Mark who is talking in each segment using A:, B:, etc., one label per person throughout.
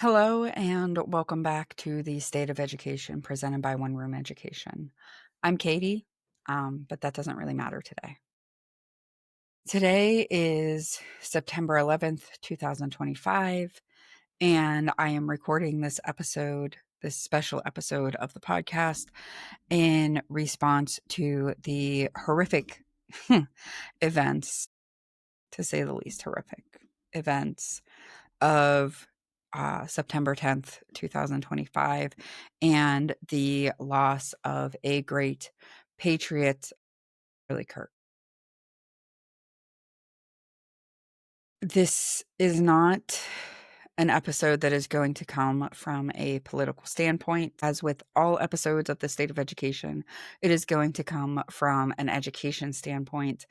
A: Hello and welcome back to the State of Education presented by One Room Education. I'm Katie, but that doesn't really matter today. Today is September 11th, 2025, and I am recording this special episode of the podcast in response to the horrific events, to say the least, horrific events of September 10th, 2025, and the loss of a great patriot, Charlie Kirk. This is not an episode that is going to come from a political standpoint. As with all episodes of the State of Education, it is going to come from an education standpoint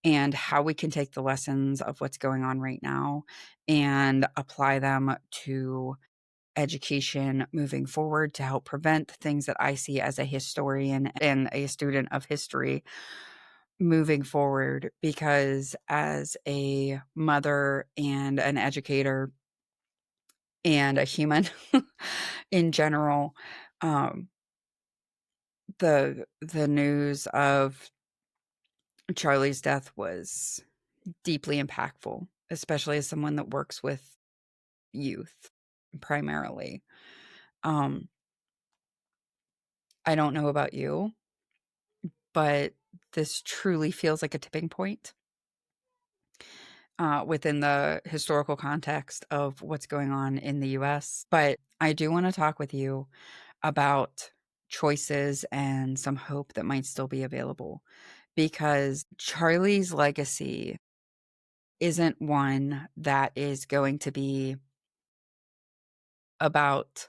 A: and how we can take the lessons of what's going on right now and apply them to education moving forward to help prevent things that I see as a historian and a student of history moving forward. Because as a mother and an educator and a human in general, um, the news of Charlie's death was deeply impactful, especially as someone that works with youth primarily. I don't know about you, but this truly feels like a tipping point within the historical context of what's going on in the US. But I do want to talk with you about choices and some hope that might still be available, because Charlie's legacy isn't one that is going to be about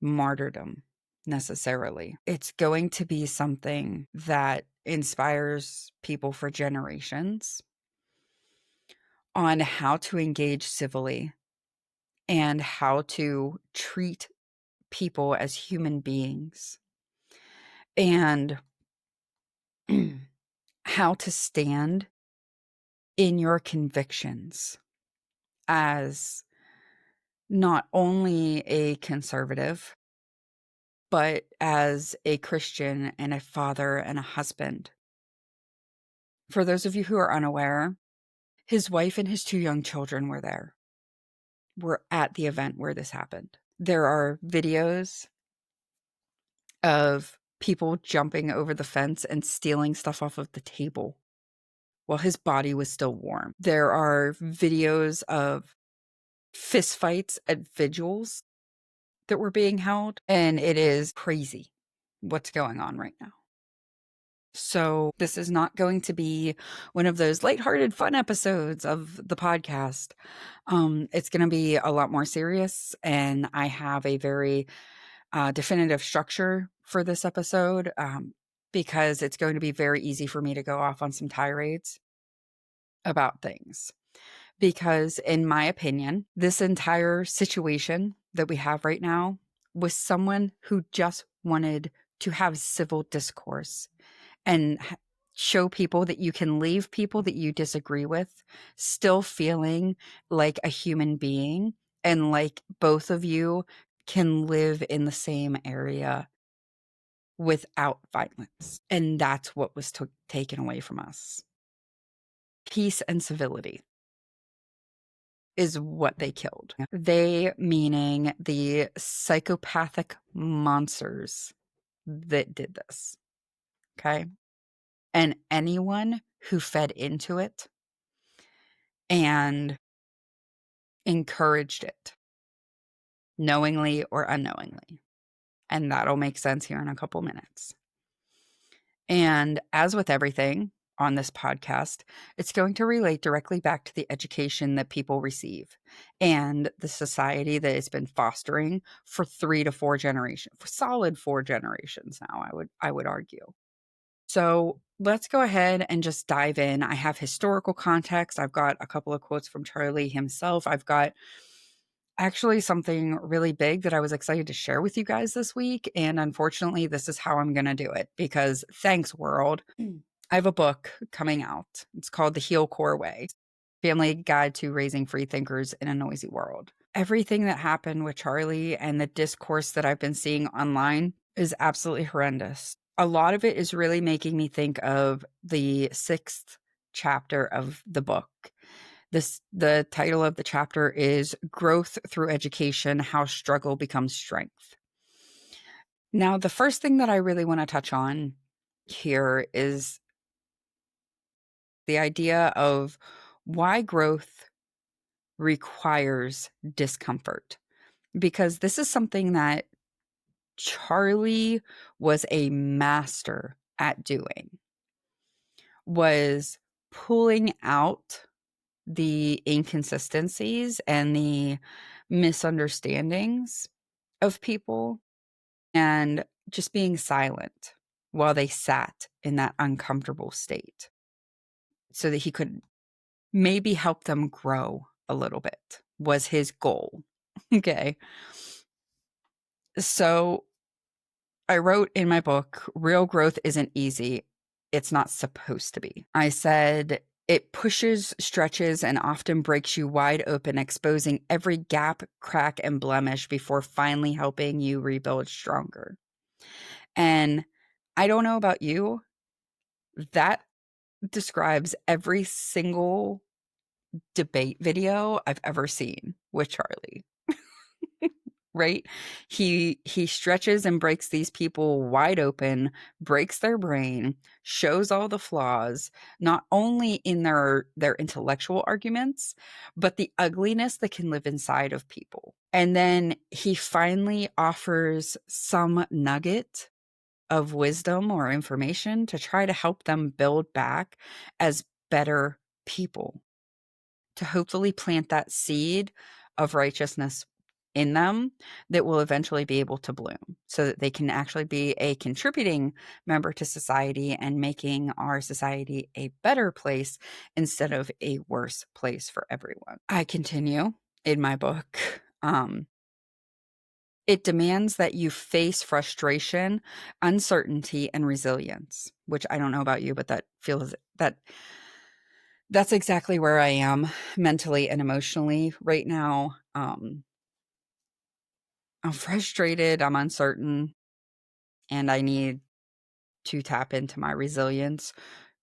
A: martyrdom necessarily. It's going to be something that inspires people for generations on how to engage civilly and how to treat people as human beings and how to stand in your convictions as not only a conservative, but as a Christian and a father and a husband. For those of you who are unaware, his wife and his two young children were at the event where this happened. There are videos of people jumping over the fence and stealing stuff off of the table while his body was still warm. There are videos of fistfights at vigils that were being held, and it is crazy what's going on right now. So this is not going to be one of those lighthearted, fun episodes of the podcast. It's going to be a lot more serious, and I have a very definitive structure for this episode because it's going to be very easy for me to go off on some tirades about things. Because in my opinion, this entire situation that we have right now was someone who just wanted to have civil discourse and show people that you can leave people that you disagree with still feeling like a human being, and like both of you can live in the same area without violence. And that's what was taken away from us. Peace and civility is what they killed. They, meaning the psychopathic monsters that did this. Okay. And anyone who fed into it and encouraged it, knowingly or unknowingly. And that'll make sense here in a couple minutes. And as with everything on this podcast, it's going to relate directly back to the education that people receive and the society that it's been fostering for 3 to 4 generations, for solid 4 generations now, I would argue. So let's go ahead and just dive in. I have historical context. I've got a couple of quotes from Charlie himself. I've got actually something really big that I was excited to share with you guys this week. And unfortunately, this is how I'm going to do it because thanks, world. I have a book coming out. It's called The Heal Core Way, Family Guide to Raising Free Thinkers in a Noisy World. Everything that happened with Charlie and the discourse that I've been seeing online is absolutely horrendous. A lot of it is really making me think of the 6th chapter of the book. The title of the chapter is Growth Through Education: How Struggle Becomes Strength. Now, the first thing that I really want to touch on here is the idea of why growth requires discomfort, because this is something that Charlie was a master at doing, was pulling out the inconsistencies and the misunderstandings of people and just being silent while they sat in that uncomfortable state so that he could maybe help them grow a little bit was his goal. Okay. So I wrote in my book, real growth isn't easy. It's not supposed to be. I said, it pushes, stretches, and often breaks you wide open, exposing every gap, crack, and blemish before finally helping you rebuild stronger. And I don't know about you, that describes every single debate video I've ever seen with Charlie. Right? He stretches and breaks these people wide open, breaks their brain, shows all the flaws, not only in their intellectual arguments, but the ugliness that can live inside of people. And then he finally offers some nugget of wisdom or information to try to help them build back as better people, to hopefully plant that seed of righteousness in them that will eventually be able to bloom so that they can actually be a contributing member to society and making our society a better place instead of a worse place for everyone. I continue in my book. It demands that you face frustration, uncertainty, and resilience, which I don't know about you, but that's exactly where I am mentally and emotionally right now. I'm frustrated, I'm uncertain, and I need to tap into my resilience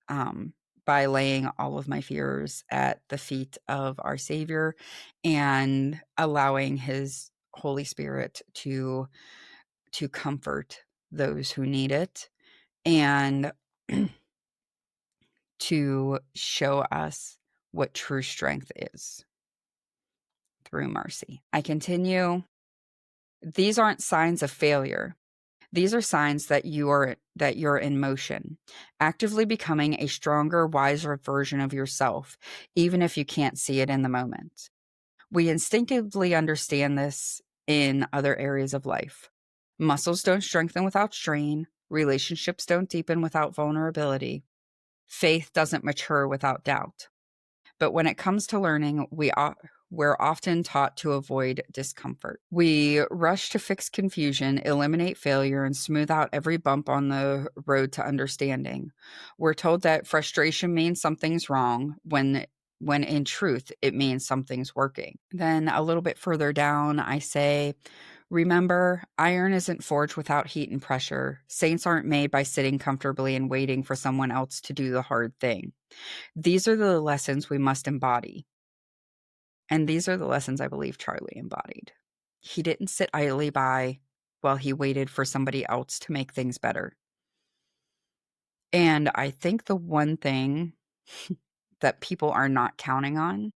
A: um, by laying all of my fears at the feet of our Savior and allowing His Holy Spirit to comfort those who need it and to show us what true strength is through mercy. I continue. These aren't signs of failure. These are signs that you're in motion, actively becoming a stronger, wiser version of yourself, even if you can't see it in the moment. We instinctively understand this in other areas of life. Muscles don't strengthen without strain. Relationships don't deepen without vulnerability. Faith doesn't mature without doubt. But when it comes to learning, we're often taught to avoid discomfort. We rush to fix confusion, eliminate failure, and smooth out every bump on the road to understanding. We're told that frustration means something's wrong when in truth, it means something's working. Then a little bit further down, I say, remember, iron isn't forged without heat and pressure. Saints aren't made by sitting comfortably and waiting for someone else to do the hard thing. These are the lessons we must embody. And these are the lessons I believe Charlie embodied. He didn't sit idly by while he waited for somebody else to make things better. And I think the one thing that people are not counting on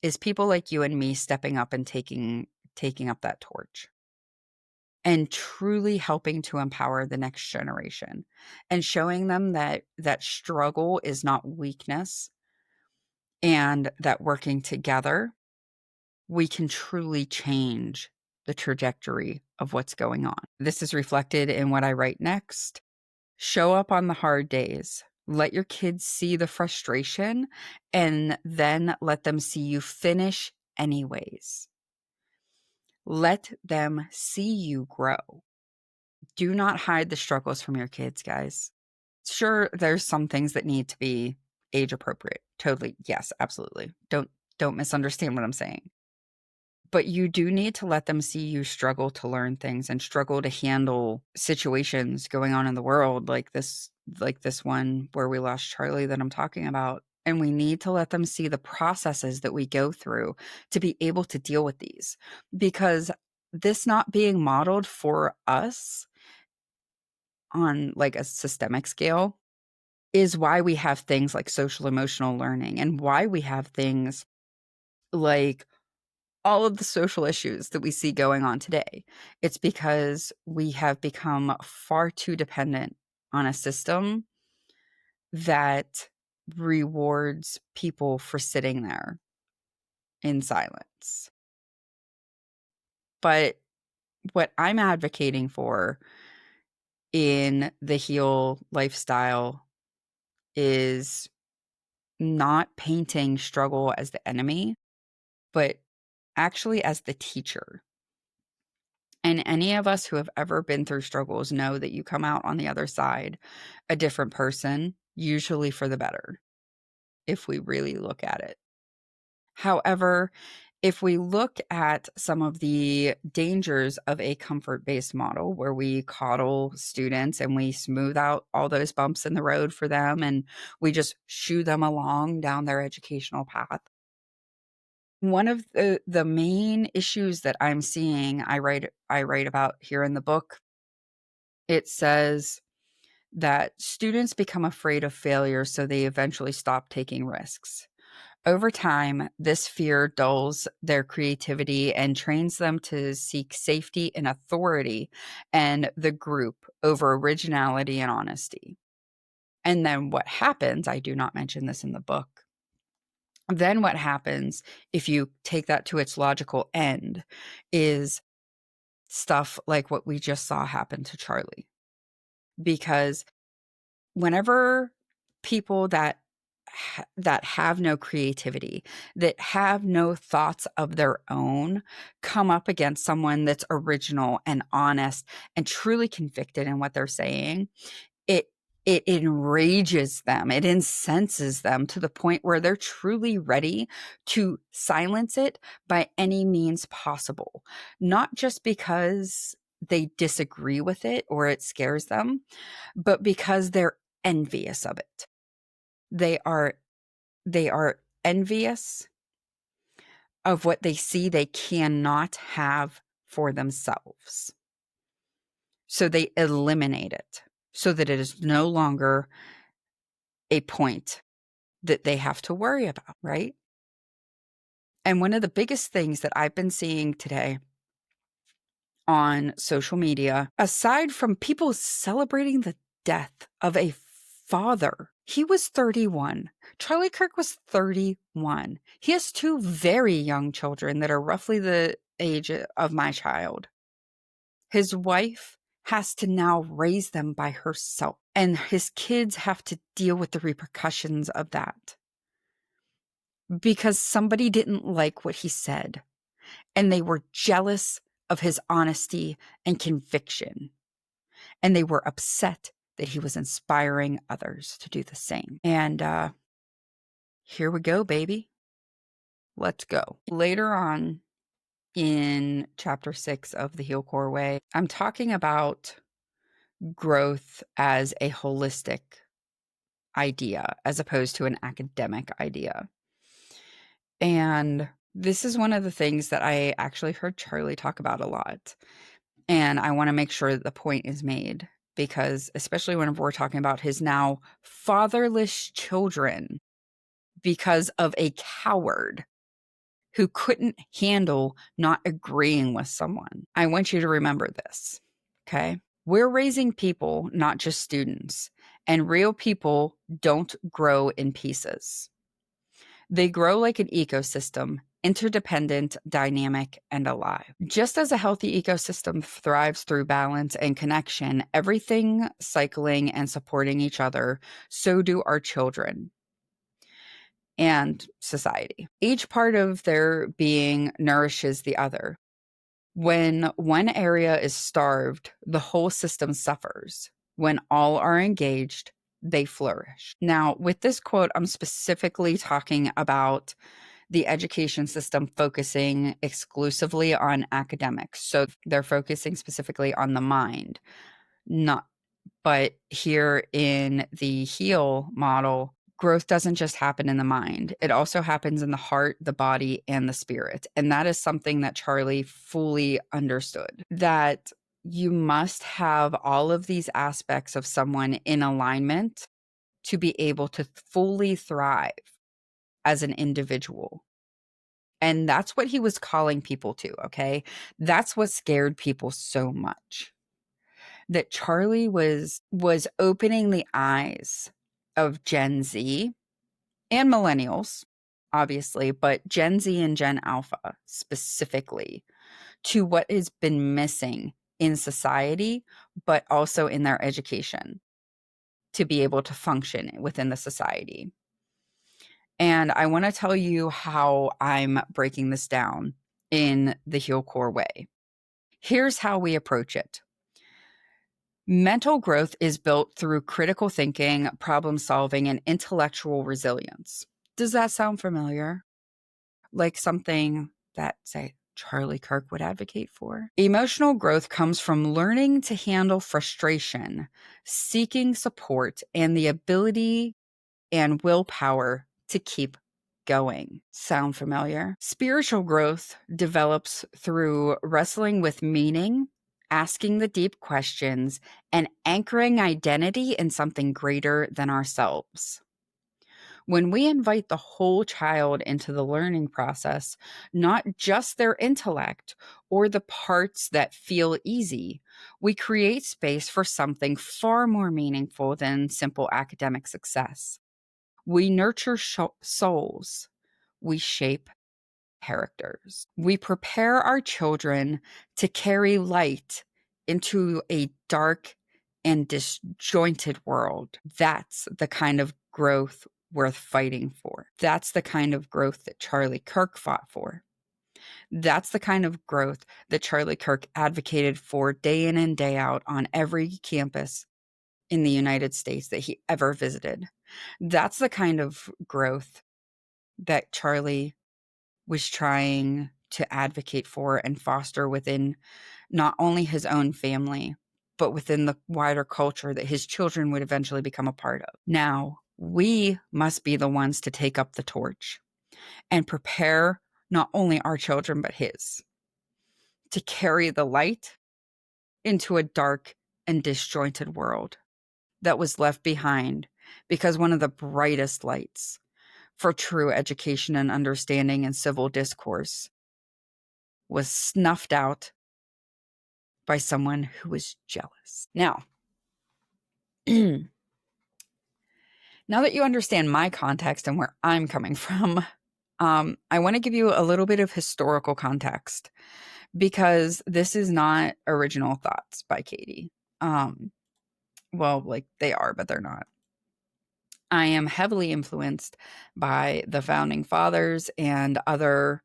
A: is people like you and me stepping up and taking up that torch and truly helping to empower the next generation and showing them that struggle is not weakness and that working together we can truly change the trajectory of what's going on. This is reflected in what I write next. Show up on the hard days. Let your kids see the frustration and then let them see you finish anyways. Let them see you grow. Do not hide the struggles from your kids, guys. Sure, there's some things that need to be age appropriate. Totally. Yes, absolutely. Don't misunderstand what I'm saying. But you do need to let them see you struggle to learn things and struggle to handle situations going on in the world like this one where we lost Charlie that I'm talking about. And we need to let them see the processes that we go through to be able to deal with these. Because this not being modeled for us on like a systemic scale is why we have things like social emotional learning and why we have things like all of the social issues that we see going on today. It's because we have become far too dependent on a system that rewards people for sitting there in silence. But what I'm advocating for in the heal lifestyle is not painting struggle as the enemy, but actually as the teacher. And any of us who have ever been through struggles know that you come out on the other side a different person, usually for the better, if we really look at it. However, if we look at some of the dangers of a comfort-based model where we coddle students and we smooth out all those bumps in the road for them and we just shoo them along down their educational path, one of the main issues that I'm seeing, I write about here in the book, it says that students become afraid of failure, so they eventually stop taking risks. Over time, this fear dulls their creativity and trains them to seek safety and authority and the group over originality and honesty. And then what happens, I do not mention this in the book, then what happens if you take that to its logical end is stuff like what we just saw happen to Charlie. Because whenever people that have no creativity, that have no thoughts of their own, come up against someone that's original and honest and truly convicted in what they're saying, it it enrages them, it incenses them to the point where they're truly ready to silence it by any means possible. Not just because they disagree with it or it scares them, but because they're envious of it. They are envious of what they see they cannot have for themselves. So they eliminate it so that it is no longer a point that they have to worry about, right? And one of the biggest things that I've been seeing today on social media, aside from people celebrating the death of a father, he was 31. Charlie Kirk was 31. He has two very young children that are roughly the age of my child. His wife has to now raise them by herself, and his kids have to deal with the repercussions of that because somebody didn't like what he said, and they were jealous of his honesty and conviction, and they were upset that he was inspiring others to do the same. And here we go, baby. Let's go. Later on in chapter 6 of the Heal Core Way, I'm talking about growth as a holistic idea as opposed to an academic idea. And this is one of the things that I actually heard Charlie talk about a lot. And I want to make sure that the point is made because, especially whenever we're talking about his now fatherless children because of a coward who couldn't handle not agreeing with someone. I want you to remember this, okay? We're raising people, not just students, and real people don't grow in pieces. They grow like an ecosystem, interdependent, dynamic, and alive. Just as a healthy ecosystem thrives through balance and connection, everything cycling and supporting each other, so do our children and society. Each part of their being nourishes the other. When one area is starved, the whole system suffers. When all are engaged, they flourish. Now, with this quote, I'm specifically talking about the education system focusing exclusively on academics. So they're focusing specifically on the mind, not but here in the heal model, growth doesn't just happen in the mind. It also happens in the heart, the body, and the spirit. And that is something that Charlie fully understood, that you must have all of these aspects of someone in alignment to be able to fully thrive as an individual. And that's what he was calling people to, okay? That's what scared people so much. That Charlie was opening the eyes of Gen Z and millennials, obviously, but Gen Z and Gen Alpha specifically, to what has been missing in society, but also in their education to be able to function within the society. And I want to tell you how I'm breaking this down in the Heal Core way. Here's how we approach it. Mental growth is built through critical thinking, problem solving, and intellectual resilience. Does that sound familiar? Like something that, say, Charlie Kirk would advocate for? Emotional growth comes from learning to handle frustration, seeking support, and the ability and willpower to keep going. Sound familiar? Spiritual growth develops through wrestling with meaning, asking the deep questions, and anchoring identity in something greater than ourselves. When we invite the whole child into the learning process, not just their intellect or the parts that feel easy, we create space for something far more meaningful than simple academic success. We nurture souls. We shape characters. We prepare our children to carry light into a dark and disjointed world. That's the kind of growth worth fighting for. That's the kind of growth that Charlie Kirk fought for. That's the kind of growth that Charlie Kirk advocated for day in and day out on every campus in the United States that he ever visited. That's the kind of growth that Charlie was trying to advocate for and foster within not only his own family, but within the wider culture that his children would eventually become a part of. Now, we must be the ones to take up the torch and prepare not only our children, but his, to carry the light into a dark and disjointed world that was left behind because one of the brightest lights for true education and understanding and civil discourse was snuffed out by someone who was jealous. Now, now that you understand my context and where I'm coming from, I want to give you a little bit of historical context because this is not original thoughts by Katie. Well, like they are, but they're not. I am heavily influenced by the founding fathers and other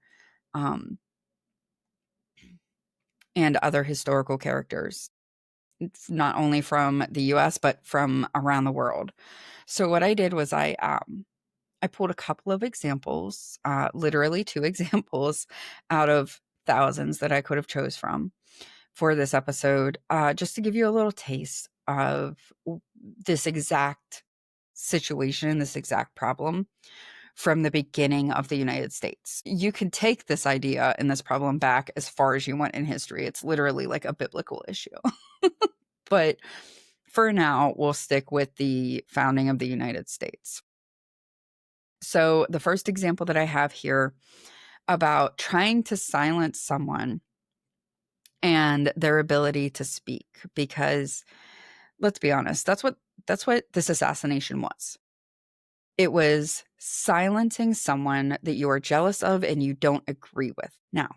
A: historical characters. It's not only from the US, but from around the world. So what I did was I pulled a couple of examples, literally 2 examples out of thousands that I could have chose from for this episode, just to give you a little taste of this exact situation, this exact problem from the beginning of the United States. You can take this idea and this problem back as far as you want in history. It's literally like a biblical issue. But for now, we'll stick with the founding of the United States. So the first example that I have here about trying to silence someone and their ability to speak, because let's be honest, that's what this assassination was. It was silencing someone that you are jealous of and you don't agree with. Now,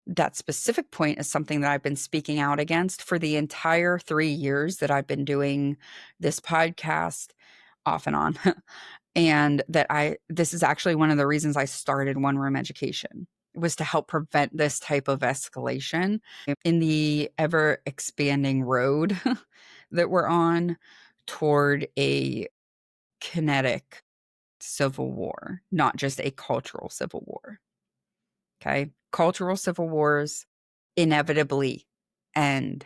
A: that specific point is something that I've been speaking out against for the entire 3 years that I've been doing this podcast off and on. And that this is actually one of the reasons I started One Room Education. It was to help prevent this type of escalation in the ever expanding road that we're on toward a kinetic civil war, not just a cultural civil war. Okay? Cultural civil wars inevitably end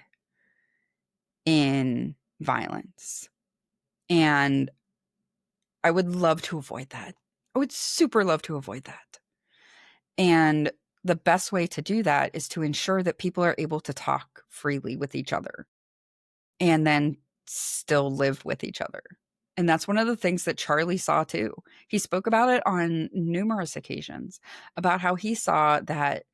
A: in violence. And I would love to avoid that. I would super love to avoid that. And the best way to do that is to ensure that people are able to talk freely with each other and then still live with each other. And that's one of the things that Charlie saw too. He spoke about it on numerous occasions about how he saw that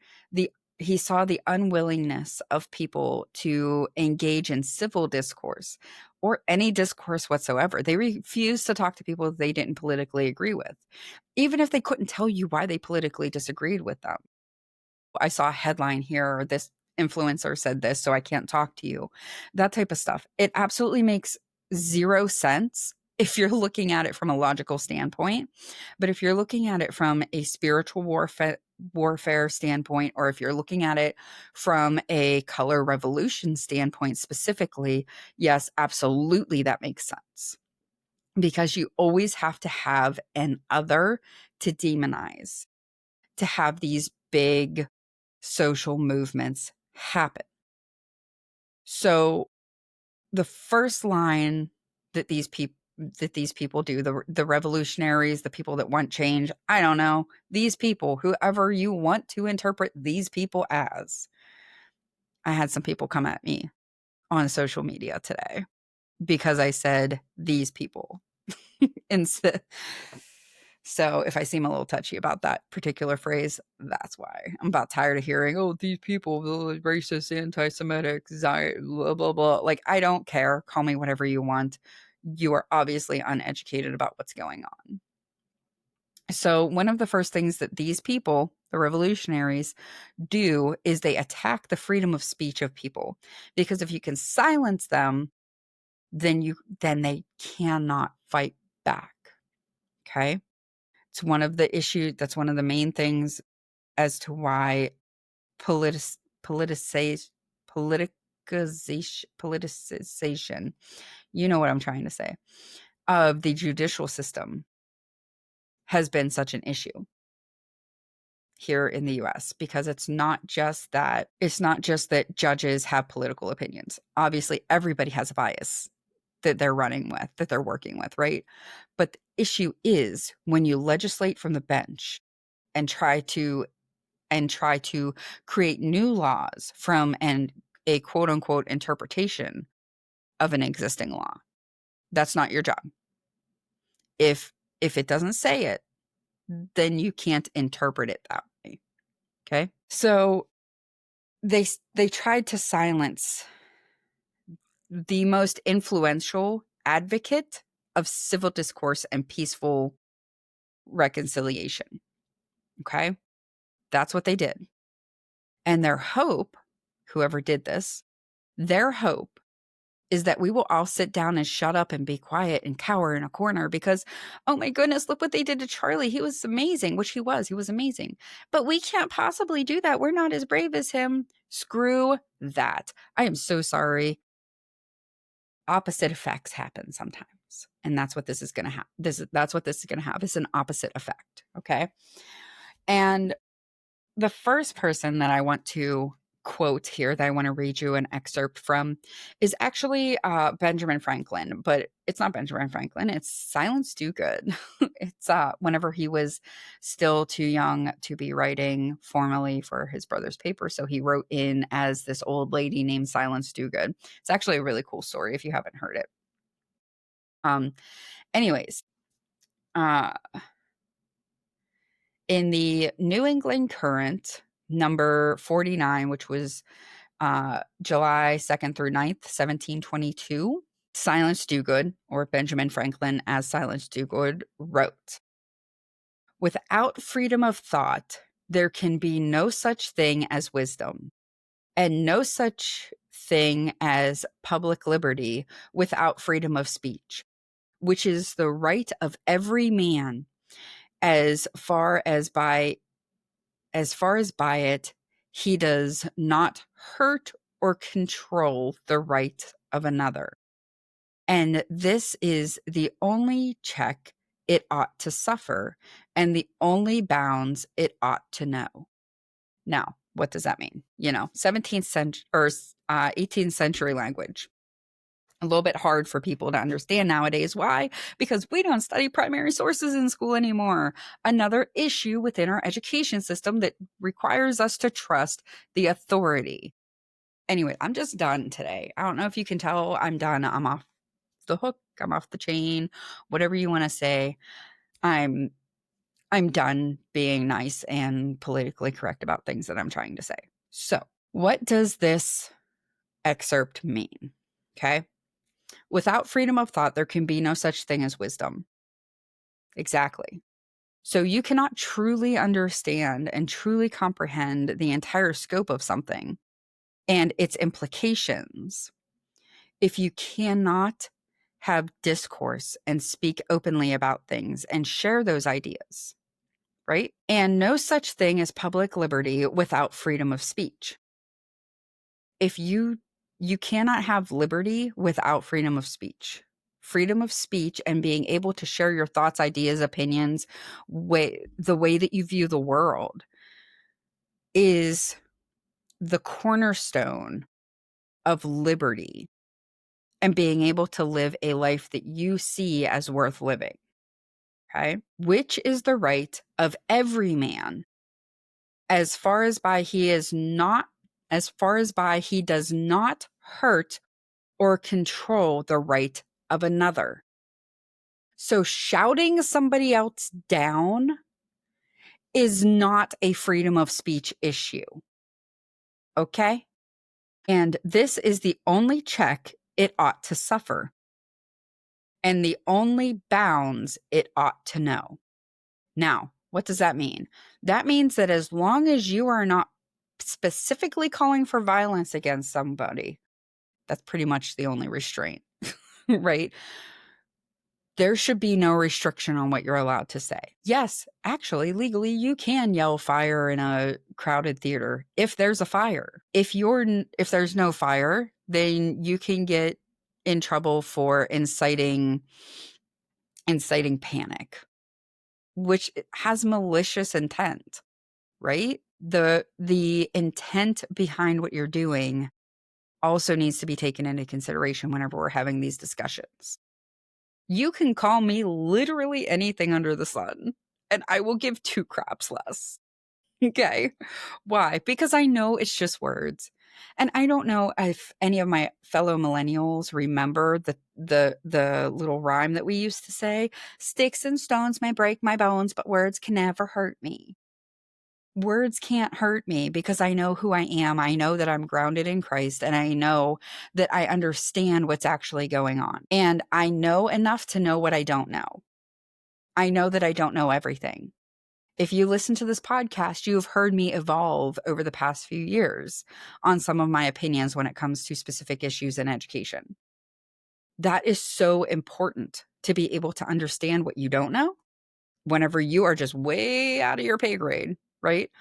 A: he saw the unwillingness of people to engage in civil discourse or any discourse whatsoever. They refused to talk to people they didn't politically agree with, even if they couldn't tell you why they politically disagreed with them. I saw a headline here, or this influencer said this, so I can't talk to you. That type of stuff. It absolutely makes zero sense if you're looking at it from a logical standpoint. But if you're looking at it from a spiritual warfare standpoint, or if you're looking at it from a color revolution standpoint specifically, yes, absolutely, that makes sense. Because you always have to have an other to demonize, to have these big social movements happen. So the first line that these people do, the revolutionaries, the people that want change, I don't know, these people, whoever you want to interpret these people as. I had some people come at me on social media today because I said these people instead. So if I seem a little touchy about that particular phrase, that's why. I'm about tired of hearing, oh, these people, racist, anti-Semitic, blah, blah, blah. Like, I don't care. Call me whatever you want. You are obviously uneducated about what's going on. So one of the first things that these people, the revolutionaries, do is they attack the freedom of speech of people. Because if you can silence them, then they cannot fight back. Okay? It's one of the issues, that's one of the main things as to why politicization, you know what I'm trying to say, of the judicial system has been such an issue here in the US, because it's not just that judges have political opinions. Obviously, everybody has a bias that they're running with, that they're working with, right? But the issue is when you legislate from the bench and try to create new laws from a quote unquote interpretation of an existing law. That's not your job. If it doesn't say it, then you can't interpret it that way. Okay? So they tried to silence the most influential advocate of civil discourse and peaceful reconciliation. Okay? That's what they did. And their hope, whoever did this, their hope is that we will all sit down and shut up and be quiet and cower in a corner because, oh my goodness, look what they did to Charlie. He was amazing, which he was. He was amazing. But we can't possibly do that. We're not as brave as him. Screw that. I am so sorry. Opposite effects happen sometimes. And that's what this is going to have. That's what this is going to have. It's an opposite effect. Okay. And the first person that I want to quote here, that I want to read you an excerpt from, is actually Benjamin Franklin, but it's not Benjamin Franklin. It's Silence Dogood. It's whenever he was still too young to be writing formally for his brother's paper. So he wrote in as this old lady named Silence Dogood. It's actually a really cool story if you haven't heard it. Anyways, in the New England Current, number 49, which was July 2nd through 9th, 1722, Silence Dogood, or Benjamin Franklin as Silence Dogood, wrote, "Without freedom of thought, there can be no such thing as wisdom, and no such thing as public liberty without freedom of speech, which is the right of every man as far as by it he does not hurt or control the right of another. And this is the only check it ought to suffer, and the only bounds it ought to know. Now, what does that mean? 17th century or 18th century language. A little bit hard for people to understand nowadays. Why? Because we don't study primary sources in school anymore. Another issue within our education system that requires us to trust the authority. Anyway, I'm just done today. I don't know if you can tell I'm done. I'm off the hook. I'm off the chain. Whatever you want to say. I'm done being nice and politically correct about things that I'm trying to say. So, what does this excerpt mean? Okay. Without freedom of thought, there can be no such thing as wisdom. Exactly. So you cannot truly understand and truly comprehend the entire scope of something and its implications if you cannot have discourse and speak openly about things and share those ideas, right? And no such thing as public liberty without freedom of speech. If you cannot have liberty without freedom of speech. Freedom of speech and being able to share your thoughts, ideas, opinions, the way that you view the world is the cornerstone of liberty and being able to live a life that you see as worth living. Okay? Which is the right of every man, as far as by he does not hurt or control the right of another. So shouting somebody else down is not a freedom of speech issue. Okay? And this is the only check it ought to suffer, and the only bounds it ought to know. Now, what does that mean? That means that as long as you are not specifically calling for violence against somebody, that's pretty much the only restraint, right? There should be no restriction on what you're allowed to say. Yes, actually, legally, you can yell fire in a crowded theater if there's a fire. If there's no fire, then you can get in trouble for inciting panic, which has malicious intent, right? The intent behind what you're doing also needs to be taken into consideration whenever we're having these discussions. You can call me literally anything under the sun, and I will give two craps less. Okay. Why? Because I know it's just words. And I don't know if any of my fellow millennials remember the little rhyme that we used to say, sticks and stones may break my bones, but words can never hurt me. Words can't hurt me because I know who I am. I know that I'm grounded in Christ, and I know that I understand what's actually going on. And I know enough to know what I don't know. I know that I don't know everything. If you listen to this podcast, you have heard me evolve over the past few years on some of my opinions when it comes to specific issues in education. That is so important to be able to understand what you don't know whenever you are just way out of your pay grade, right?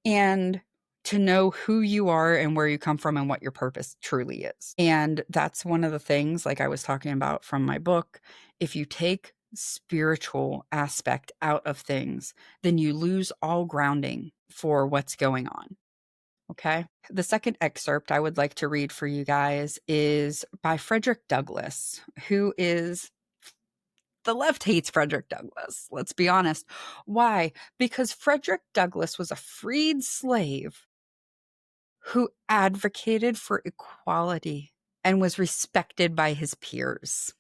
A: And to know who you are and where you come from and what your purpose truly is. And that's one of the things, like I was talking about from my book, if you take spiritual aspect out of things, then you lose all grounding for what's going on. Okay. The second excerpt I would like to read for you guys is by Frederick Douglass, who is the left hates Frederick Douglass. Let's be honest. Why? Because Frederick Douglass was a freed slave who advocated for equality and was respected by his peers.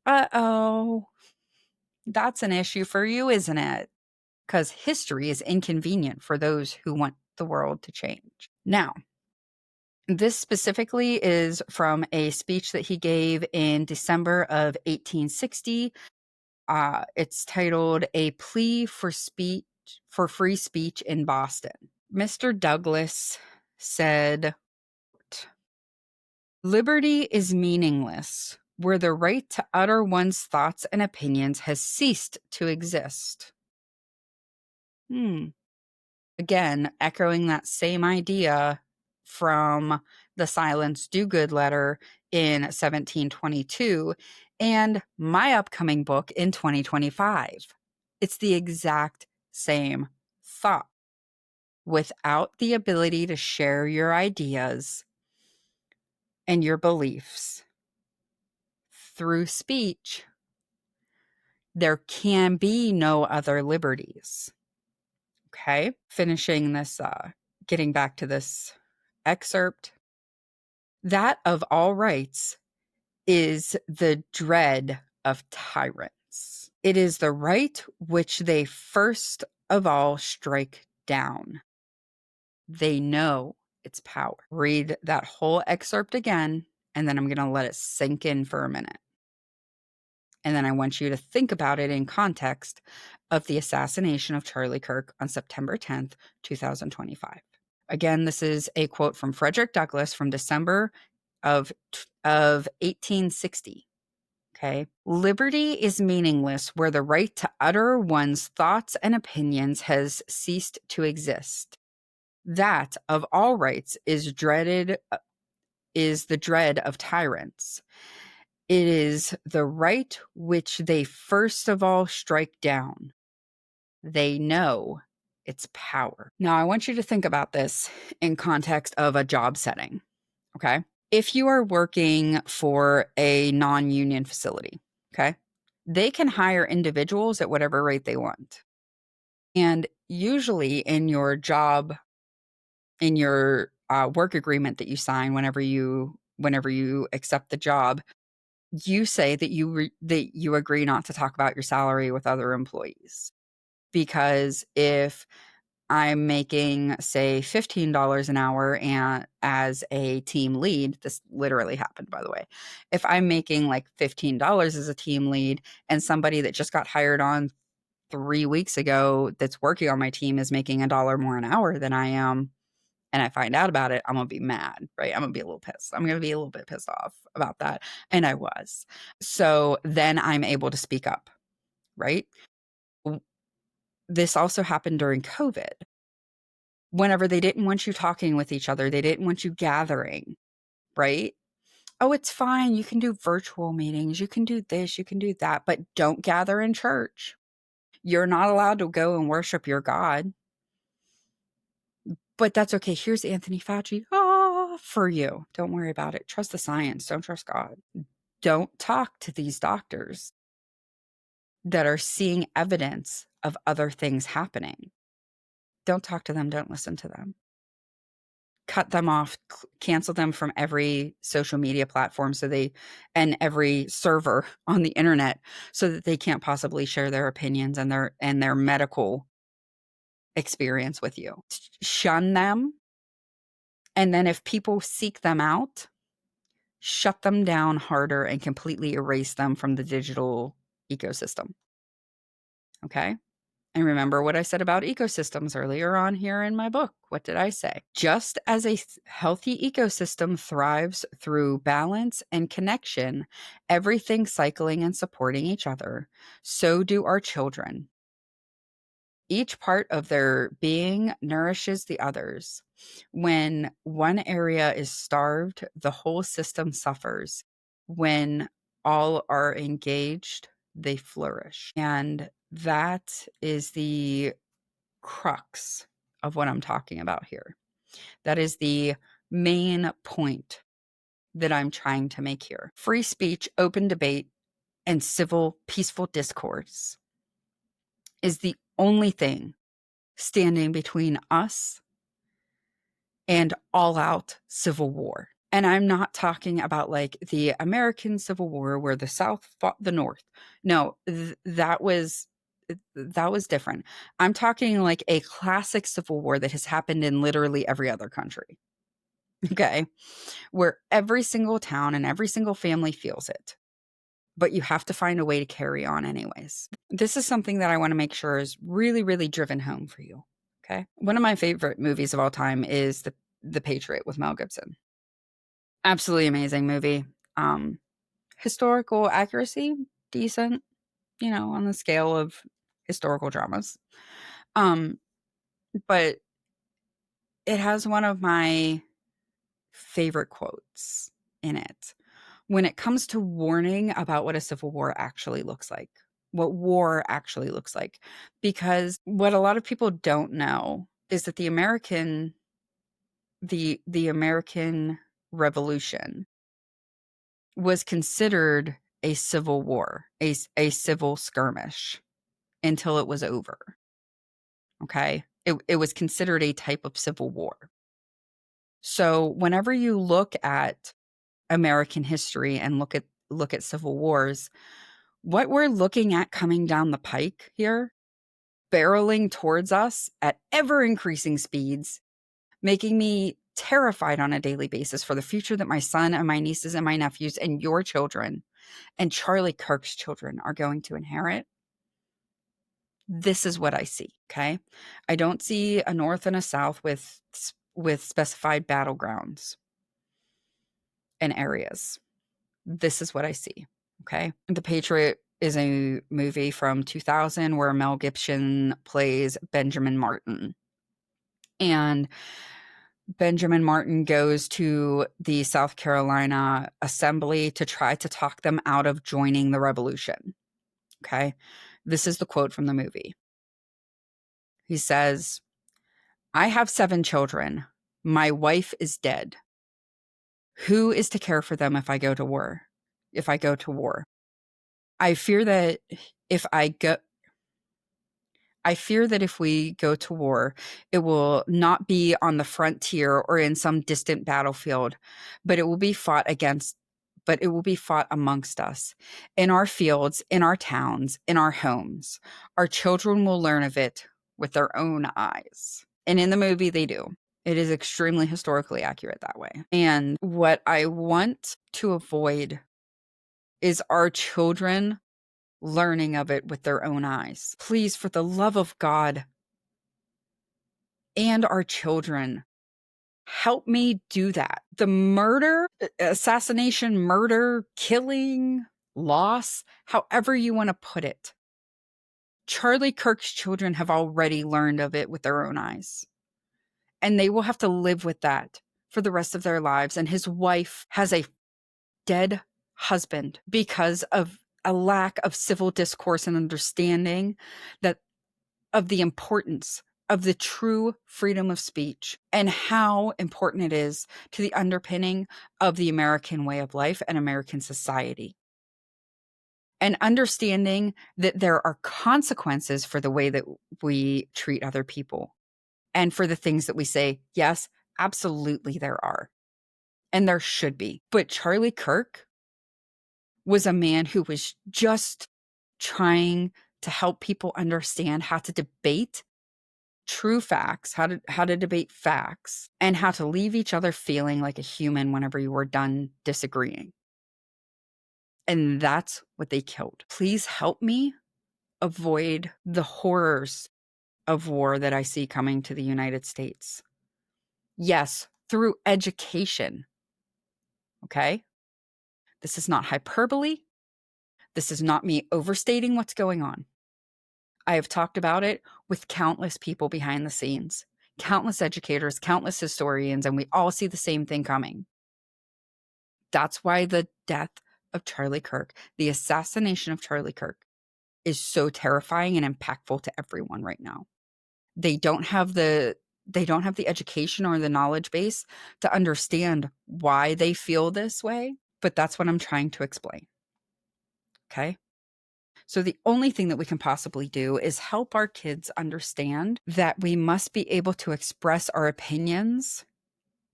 A: Uh-oh. That's an issue for you, isn't it? Because history is inconvenient for those who want the world to change. Now, this specifically is from a speech that he gave in December of 1860. It's titled "A Plea for Free Speech in Boston." Mr. Douglass said, "Liberty is meaningless where the right to utter one's thoughts and opinions has ceased to exist." Again, echoing that same idea from the Silence Do Good letter in 1722 and my upcoming book in 2025. It's the exact same thought. Without the ability to share your ideas and your beliefs through speech, there can be no other liberties. Okay, finishing this, getting back to this excerpt. That of all rights is the dread of tyrants. It is the right which they first of all strike down. They know its power. Read that whole excerpt again, and then I'm going to let it sink in for a minute. And then I want you to think about it in context of the assassination of Charlie Kirk on September 10th, 2025. Again, this is a quote from Frederick Douglass from December of 1860. Okay. Liberty is meaningless where the right to utter one's thoughts and opinions has ceased to exist. That of all rights is the dread of tyrants. It is the right which they first of all strike down. They know its power. Now, I want you to think about this in context of a job setting. Okay. If you are working for a non-union facility, okay, they can hire individuals at whatever rate they want. And usually in your job, in your work agreement that you sign whenever you accept the job, you say that you agree not to talk about your salary with other employees. Because if I'm making, say, $15 an hour and as a team lead, this literally happened, by the way. If I'm making like $15 as a team lead and somebody that just got hired on 3 weeks ago that's working on my team is making $1 more an hour than I am, and I find out about it, I'm gonna be mad, right? I'm gonna be a little pissed. I'm gonna be a little bit pissed off about that. And I was. So then I'm able to speak up, right? This also happened during COVID. Whenever they didn't want you talking with each other, they didn't want you gathering, right? Oh, it's fine. You can do virtual meetings. You can do this, you can do that, but don't gather in church. You're not allowed to go and worship your God. But that's okay. Here's Anthony Fauci. For you. Don't worry about it. Trust the science. Don't trust God. Don't talk to these doctors that are seeing evidence of other things happening. Don't talk to them. Don't listen to them. Cut them off, cancel them from every social media platform and every server on the internet so that they can't possibly share their opinions and their medical experience with you. Shun them. And then if people seek them out, shut them down harder and completely erase them from the digital ecosystem. Okay? And remember what I said about ecosystems earlier on here in my book. What did I say? Just as a healthy ecosystem thrives through balance and connection, everything cycling and supporting each other, so do our children. Each part of their being nourishes the others. When one area is starved, the whole system suffers. When all are engaged, they flourish. And that is the crux of what I'm talking about here. That is the main point that I'm trying to make here. Free speech, open debate, and civil, peaceful discourse is the only thing standing between us and all out civil war. And I'm not talking about like the American Civil War where the South fought the North. No, that was different. I'm talking like a classic civil war that has happened in literally every other country. Okay. Where every single town and every single family feels it. But you have to find a way to carry on anyways. This is something that I want to make sure is really, really driven home for you. Okay. One of my favorite movies of all time is The Patriot with Mel Gibson. Absolutely amazing movie. Historical accuracy, decent, on the scale of historical dramas. But it has one of my favorite quotes in it, when it comes to warning about what a civil war actually looks like, what war actually looks like. Because what a lot of people don't know is that the American Revolution was considered a civil war, a civil skirmish until it was over. Okay? It was considered a type of civil war. So whenever you look at American history and look at civil wars, what we're looking at coming down the pike here, barreling towards us at ever increasing speeds, making me terrified on a daily basis for the future that my son and my nieces and my nephews and your children and Charlie Kirk's children are going to inherit. This is what I see, okay? I don't see a North and a South with specified battlegrounds and areas. This is what I see, okay? The Patriot is a movie from 2000 where Mel Gibson plays Benjamin Martin. And Benjamin Martin goes to the South Carolina Assembly to try to talk them out of joining the revolution, okay? This is the quote from the movie. He says, "I have 7 children. My wife is dead. Who is to care for them if I go to war? If I go to war? I fear that if I go I fear that if we go to war, it will not be on the frontier or in some distant battlefield, but it will be fought amongst us, in our fields, in our towns, in our homes. Our children will learn of it with their own eyes." And in the movie, they do. It is extremely historically accurate that way. And what I want to avoid is our children learning of it with their own eyes. Please, for the love of God and our children, help me do that. The murder, assassination, murder, killing, loss, however you want to put it, Charlie Kirk's children have already learned of it with their own eyes. And they will have to live with that for the rest of their lives. And his wife has a dead husband because of a lack of civil discourse and understanding that of the importance of the true freedom of speech and how important it is to the underpinning of the American way of life and American society. And understanding that there are consequences for the way that we treat other people and for the things that we say. Yes, absolutely there are. And there should be. But Charlie Kirk was a man who was just trying to help people understand how to debate true facts, how to debate facts, and how to leave each other feeling like a human whenever you were done disagreeing. And that's what they killed. Please help me avoid the horrors of war that I see coming to the United States. Yes, through education. Okay? This is not hyperbole. This is not me overstating what's going on. I have talked about it with countless people behind the scenes, countless educators, countless historians, and we all see the same thing coming. That's why the death of Charlie Kirk, the assassination of Charlie Kirk, is so terrifying and impactful to everyone right now. They don't have the education or the knowledge base to understand why they feel this way, but that's what I'm trying to explain. Okay? So the only thing that we can possibly do is help our kids understand that we must be able to express our opinions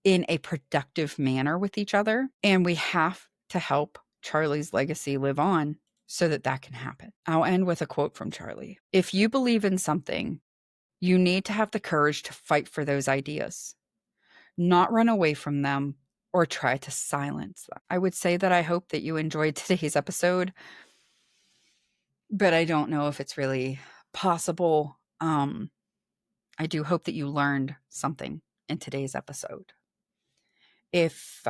A: in a productive manner with each other. And we have to help Charlie's legacy live on so that that can happen. I'll end with a quote from Charlie. "If you believe in something, you need to have the courage to fight for those ideas, not run away from them or try to silence them." I would say that I hope that you enjoyed today's episode, but I don't know if it's really possible. I do hope that you learned something in today's episode. If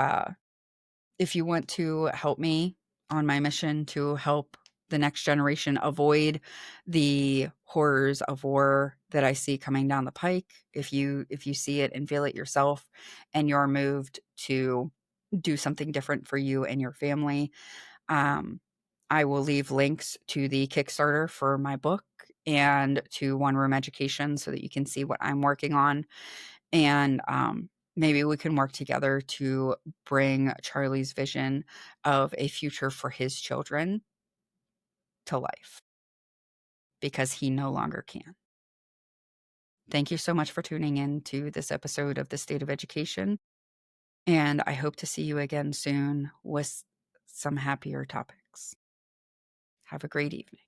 A: you want to help me on my mission to help the next generation avoid the horrors of war that I see coming down the pike, if you see it and feel it yourself and you're moved to do something different for you and your family. Um, I will leave links to the Kickstarter for my book and to One Room Education so that you can see what I'm working on. And maybe we can work together to bring Charlie's vision of a future for his children to life because he no longer can. Thank you so much for tuning in to this episode of The State of Education. And I hope to see you again soon with some happier topics. Have a great evening.